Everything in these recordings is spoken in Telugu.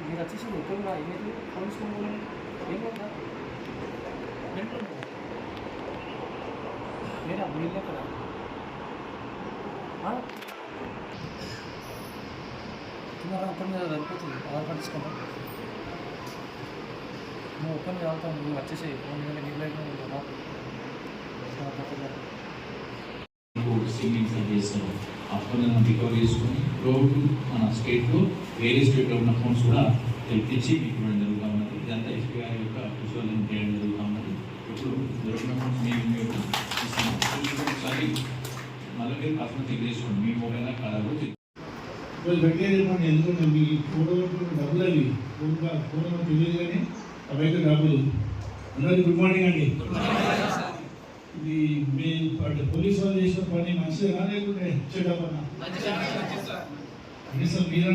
మీరు వచ్చేసి ఉత్తరంగా ఏమైతే పోలీస్ ఏమవుతా లేదా మీరు ఎక్కడ తిన్నారా ఒక్కరి మీద సరిపోతుంది ఆధార్ కార్డు తీసుకుంటాం నువ్వు ఒక్కరిని చదువుతావు నువ్వు వచ్చేసి ఫోన్ మీద నీ లైఫ్ అప్పుడు రికవర్ చేసుకొని రోడ్డు మన స్టేట్లో వేరే స్టేట్లో ఉన్న ఫోన్స్ కూడా తెప్పించి మీకు ఇవ్వడం జరుగుతూ ఉన్నది. ఇదంతా ఎస్పీ గారి యొక్క విజువల్ చేయడం జరుగుతూ ఉన్నది. ఇప్పుడు దొరికిన ఫోన్స్ మీరు ఒకసారి మళ్ళీ మీరు పర్సనల్ చెక్ చేసుకోండి మీ మొబైల్ కాదు పెట్టేది ఎందుకంటే మీ ఫోటో డబ్బులు అవి ఫోన్ తెలియదు కానీ అవైతే డబ్బులు అందరికీ గుడ్ మార్నింగ్ అండి. ఇది మీ పోలీసు వాళ్ళు చేసిన పని మంచిగా లేకుంటే చెడ్డపన్నా కనీసం మీరు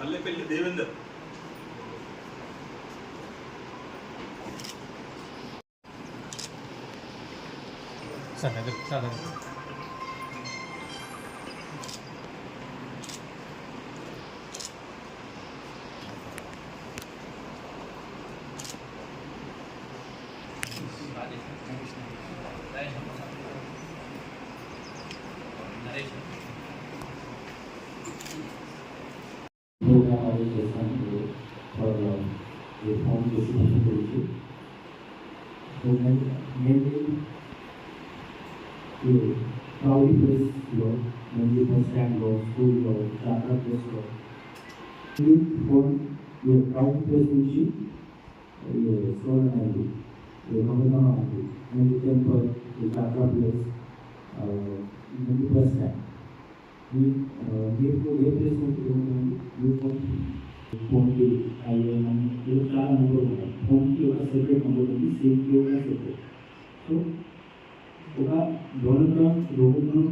Mallepally Devender sir reform distribution policy. So mainly proudly place law, mainly bus stand law, school law, charter place law. For your proudly place policy, solar energy, government energy, mainly temple, charter place, mainly bus stand. We A place ఉంటుంది ఫోన్కి అయ్యే ఇది చాలా నెంబర్ ఉన్నాయి. ఫోన్కి ఒక సెపరేట్ నెంబర్ ఉంది, సేమ్కి ఒక సెపరేట్. సో ఒక రోగం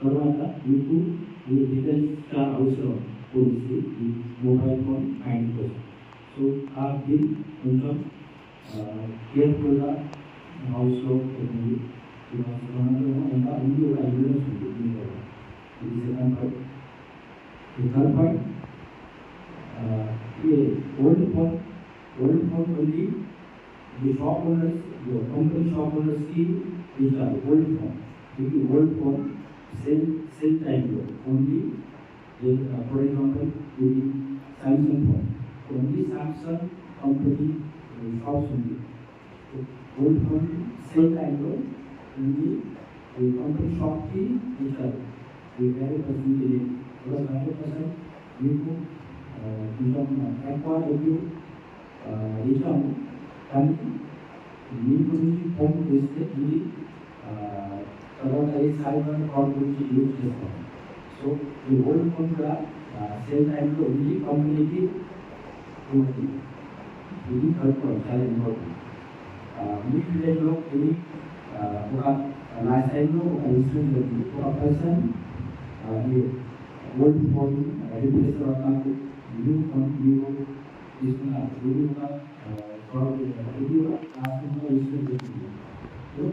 తర్వాత మీకు ఈ డీటెయిల్స్ చాలా అవసరం పోలీస్కి ఈ మొబైల్ ఫోన్ హ్యాండ్ కోసం. సో ఆ బిల్ కొంచెం కేర్ఫుల్గా హౌస్లో ఉంటుంది. ఇంకా ముందు ఒక ఎవిడెన్స్ ఉంది దీని వల్ల. ఇది second point. The third point, old phone only the shop owners, the company shop owners see is the old phone. If the old phone sell time only, for example, the Samsung phone, only Samsung company shops only. So old phone sell time only the company shop fee is the very percentage. 100% మీకు కొంచెం ఎక్కువ డబ్బు ఇచ్చాము, కానీ మీ గురించి ఫోన్ చేస్తే ఇది తర్వాత ఈ సైబర్ ఫ్రాడ్ గురించి యూజ్ చేస్తాము. సో ఈ ఓల్డ్ ఫోన్ కూడా సేమ్ టైంలో ఉంది కంపెనీకి ఉంది. ఇది కలుపుకోవాలి, చాలా ఇంపార్టెంట్. మీ విలేజ్లో ఇది ఒక లాస్ట్ టైంలో ఒక ఇన్సిడెంట్ జరిగింది. ఒక పర్సన్ ఓల్డ్ ఫోన్ రిప్లేస్ నాకు న్యూ ఫోన్ తీసుకున్నారు. ఇది కూడా రాష్ట్రంలో ఇన్సిడెంట్ జరిగింది.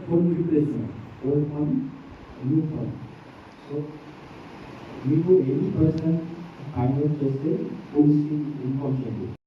Phone replacement, old phone new phone. So మీకు ఎనీ పర్సన్ ఫైండ్ అవుట్ చేస్తే పోలీస్కి ఇన్ఫార్మ్ చేయండి.